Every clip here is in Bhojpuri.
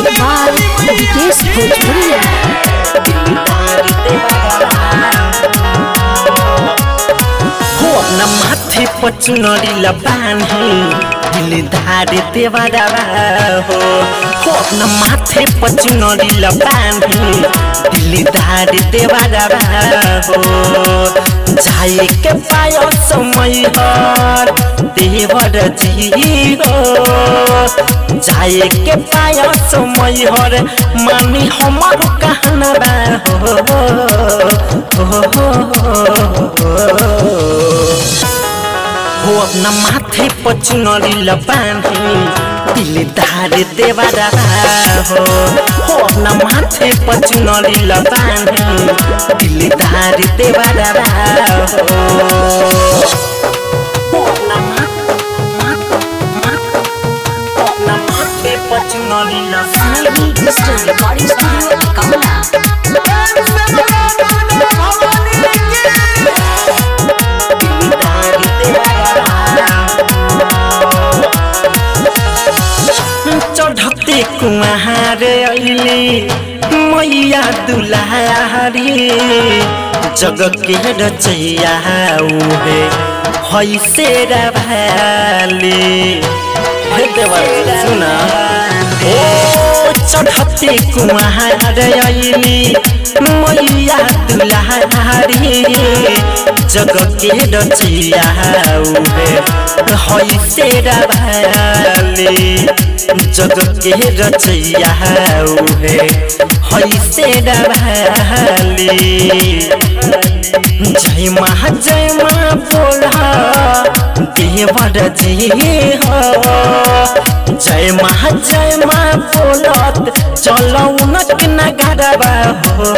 म्यूजिक बाय विकेश भोजपुरिया। हो अपना माथे पर चुनरी लबानी दिलदार देवारा हो अपना माथे पर चुनरी लबानी दिलदार देवारा हो जाए के पायो समय हर देवर जी हो जाए के पायो समय हर मानी हमारो कहना हो अपना माथे पर चुनरी लबानी दिलदार देवारा हो अपना माथे पर चुनरी लबानी दिलदार देवारा हो अपना माथे पर चुनरी लबानी डिजिटल रिकॉर्डिंग स्टूडियो अकाउंट। चढ़ते कुमार अली मैया दुलारी जग के रचैया उहे हई शेरा भाली सुना ओ चढ़ते कुमार अली मैया दुलारी जग के रचैया उहे हई शेरा भाली जग के रचैया उहे हई शेरा भाली जय माँ बोला देवर जी हो जय माँ बोलत चलो उनक नगरबा हो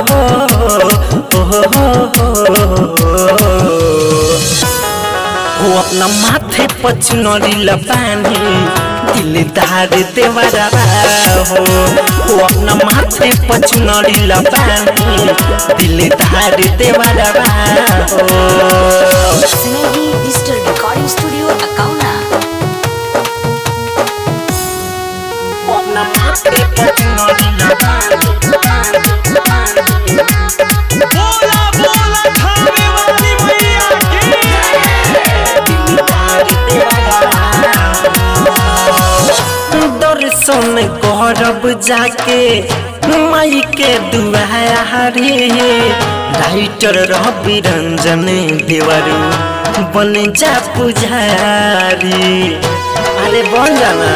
अपना माथे पर चुनरी लबानी दिलदार देवारा हो अपना माथे पर चुनरी लबानी दिलदार देवारा हो स्नेही डिजिटल रिकॉर्डिंग स्टूडियो अकाउंट। अपना माथे पर चुनरी लबानी बोला बोला खाने वाली मैया दर्शन करब जाके माई के दुआरी राइटर रवि रंजन देवरू बन जा पुजारी अरे बन जाना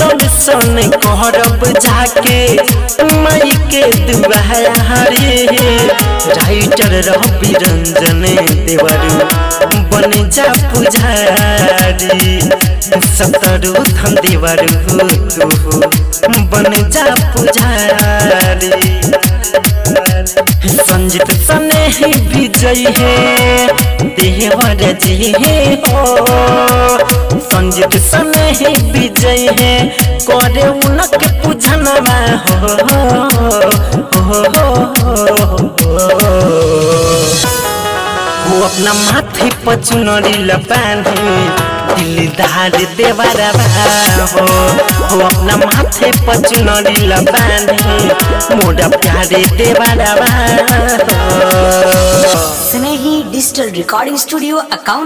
दर्शन करब जाके माई के दुआरी राइटर रवि रंजन देवरू बन जा पुजारी सतरु धन देवरू बन जा पुजारी संजित सने ही विजय है देवर जी हो संजित सने ही विजय है करे उनक पूजनवा हो अपना माथे पर चुनरी लबानी दिलदार देवारा हो अपना माथे पर चुनरी लबानी मोरा प्यारे देवारा स्नेही डिजिटल रिकॉर्डिंग स्टूडियो अकाउंट।